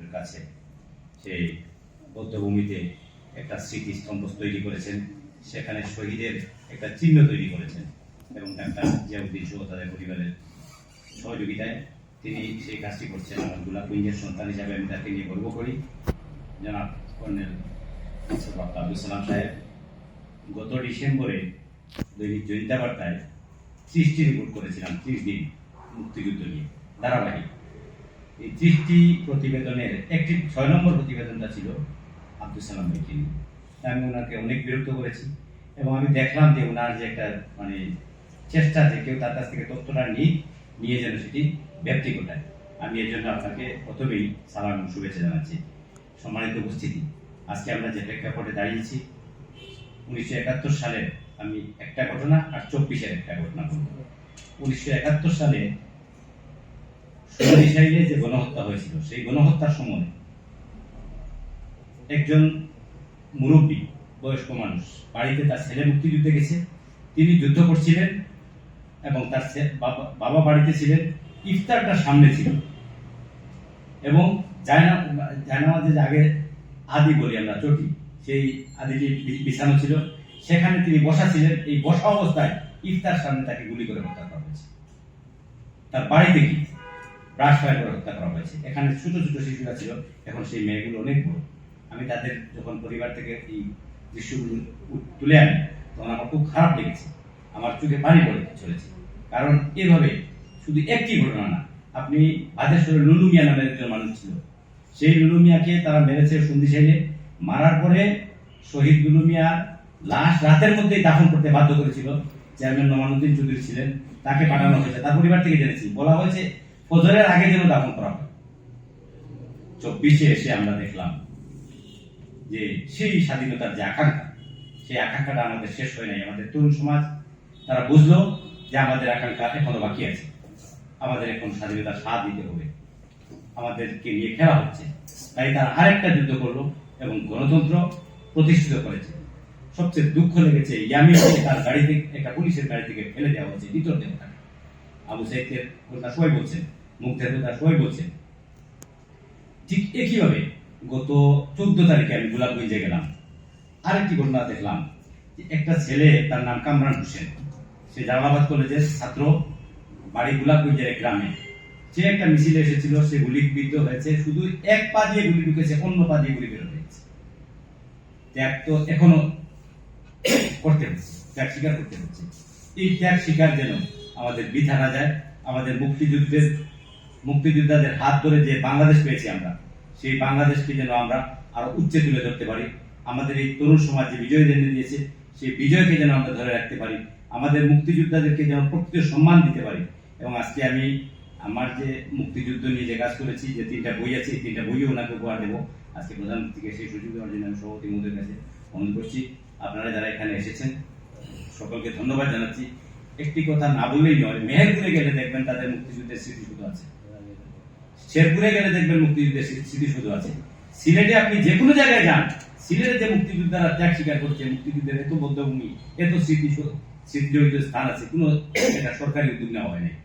সমুদ্রের কাছে সেই বৌদ্ধভূমিতে একটা স্মৃতিস্তম্ভ তৈরি করেছেন, সেখানে শহীদের একটা চিহ্ন তৈরি করেছেন এবং ডাক্তার জিয়াউদ্দিন সহ তাদের পরিবারের সহযোগিতায় তিনি সেই কাজটি করছেন। আমার গোলাপগঞ্জের সন্তান হিসাবে আমি তাকে নিয়ে গর্ব করি। জনাব কর্নেল আব্দুল সালাম সাহেব গত ডিসেম্বরে দৈনিক জয়িতা বার্তায় 30টি রিপোর্ট করেছিলাম, 30 দিন মুক্তিযুদ্ধ নিয়ে ধারাবাহিক। এই 30টি প্রতিবেদনের একটি 6 নম্বর প্রতিবেদনটা ছিল আব্দুল সালাম ভাইকে নিয়ে। আমি ওনাকে অনেক বিরক্ত করেছি এবং আমি দেখলাম যে ওনার যে একটা চেষ্টা যে কেউ তার কাছ থেকে তথ্যটা নিয়ে যেন সেটি ব্যক্তি ঘটায়। আমি এর জন্য আপনাকে প্রথমেই সালাম এবং শুভেচ্ছা জানাচ্ছি। সম্মানিত উপস্থিতি, আজকে আমরা যে প্রেক্ষাপটে দাঁড়িয়েছি 1971 সালের আমি একটা ঘটনা আর 24-এর একটা ঘটনা বলব। 1971 সালে সুনিশাইলে যে গণহত্যা হয়েছিল, সেই গণহত্যার সময় একজন মুরব্বী বয়স্ক মানুষ বাড়িতে তার ছেলে মুক্তিযুদ্ধে গেছে, তিনি যুদ্ধ করছিলেন এবং তার বাবা বাড়িতে ছিলেন। ইফতারটা সামনে ছিল এবং জায়নামাজের আগে আদি বলি আমরা চটি, সেই আদিটি বিছানো ছিল, সেখানে তিনি বসা ছিলেন। এই বসা অবস্থায় ইফতার সামনে তাকে গুলি করে হত্যা করা হয়েছে। তার বাড়িতে কি ব্রাশ ফায়ার করে হত্যা করা হয়েছে। এখানে ছোট ছোট শিশুরা ছিল, এখন সেই মেয়েগুলো অনেক বড়। আমি তাদের যখন পরিবার থেকে এই দৃশ্যগুলো তুলে আনি তখন আমার খুব খারাপ লেগেছে, আমার চোখে পানি পড়ে চলেছে। কারণ এভাবে শুধু একটি ঘটনা না, আপনি বাদেশ্বরের লুলু মিয়া নামের একজন মানুষ ছিল, সেই লুলু মিয়াকে তারা মেরেছে সন্ধিশাইলে। মারার পরে শহীদ লুলু মিয়ার লাশ রাতের মধ্যেই দাফন করতে বাধ্য করেছিল চেয়ারম্যান নোমানুদ্দিন চৌধুরী ছিলেন, তাকে পাঠানো হয়েছে। তার পরিবার থেকে জেনেছি, বলা হয়েছে ফজরের আগে যেন দাফন করা হয়। 24-এ এসে আমরা দেখলাম যে সেই স্বাধীনতার যে আকাঙ্ক্ষা, সেই আকাঙ্ক্ষাটা আমাদের শেষ হয় নাই। আমাদের তরুণ সমাজ তারা বুঝলো যে আমাদের আকাঙ্ক্ষা এখনো বাকি আছে, আমাদের এখন স্বাধীনতার স্বাদ দিতে হবে, আমাদেরকে নিয়ে খেলা হচ্ছে। তাই তারা আরেকটা যুদ্ধ করলো এবং গণতন্ত্র প্রতিষ্ঠিত করেছে। সবচেয়ে দুঃখ লেগেছে ইয়ামিনকে তার গাড়ি থেকে, একটা পুলিশের গাড়ি থেকে ফেলে দেওয়া হচ্ছে, ভিতর দেওয়া। আবু সাইদের কথা সবাই বলছেন, মুগ্ধের কথা সবাই বলছেন। ঠিক একইভাবে গত 14 তারিখে আমি গোলাপগঞ্জে গেলাম, আরেকটি ঘটনা দেখলাম। একটা ছেলে, তার নাম কামরান হোসেন, সে জালালাবাদ কলেজের ছাত্র, বাড়ি গোলাপগঞ্জের গ্রামে। সে একটা মিছিলে এসেছিল, সে গুলিবিদ্ধ হয়েছে। শুধু এক পা দিয়ে গুলি ঢুকেছে, অন্য পা দিয়ে গুলি বের হয়েছে। ত্যাগ তো এখনো করতে হচ্ছে, ত্যাগ স্বীকার করতে হচ্ছে। এই ত্যাগ স্বীকার যেন আমাদের বৃথা না যায়। আমাদের মুক্তিযোদ্ধাদের হাত ধরে যে বাংলাদেশ পেয়েছি আমরা, সেই বাংলাদেশকে যেন আমরা আরো উচ্চে তুলে ধরতে পারি। আমাদের এই তরুণ সমাজ যে বিজয় জেনে দিয়েছে, সেই বিজয়কে যেন আমরা ধরে রাখতে পারি। আমাদের মুক্তিযোদ্ধাদেরকে যেন প্রকৃত সম্মান দিতে পারি। এবং আজকে আমি আমার যে মুক্তিযুদ্ধ নিয়ে যে কাজ করেছি, যে 3টা বই আছে, এই 3টা বইও ওনাকে উপহার দেবো। আজকে প্রধানমন্ত্রীকে সেই সুযোগ দেওয়ার জন্য আমি সভাপতি মহোদয়ের কাছে অনুরোধ করছি। আপনারা যারা এখানে এসেছেন সকলকে ধন্যবাদ জানাচ্ছি। একটি কথা না বললেই নয়, মেহেরপুরে গেলে দেখবেন তাদের মুক্তিযুদ্ধের স্মৃতি শুধু আছে, শেরপুরে গেলে দেখবেন মুক্তিযুদ্ধের স্মৃতি শুধু আছে। সিলেটে আপনি যে কোনো জায়গায় যান, সিলেটে যে মুক্তিযোদ্ধারা ত্যাগ স্বীকার করছে, মুক্তিযুদ্ধের এত বদ্ধভূমি, এত স্মৃতিজড়িত স্থান আছে, কোনো এটা সরকারি উদ্যোগ নেওয়া হয় নাই।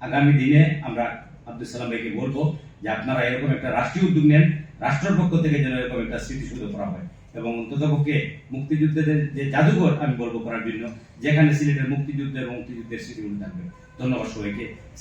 আগামী দিনে আমরা আব্দুল সালাম ভাইকে বলবো যে আপনারা এরকম একটা রাষ্ট্রীয় উদ্যোগ নেন, রাষ্ট্রের পক্ষ থেকে যেন এরকম একটা স্মৃতিসৌধ করা হয় এবং অন্ততপক্ষে মুক্তিযুদ্ধের যে জাদুঘর আমি বলবো করার জন্য, যেখানে সিলেটের মুক্তিযুদ্ধ এবং মুক্তিযুদ্ধের স্মৃতিগুলো থাকবে। ধন্যবাদ সবাইকে।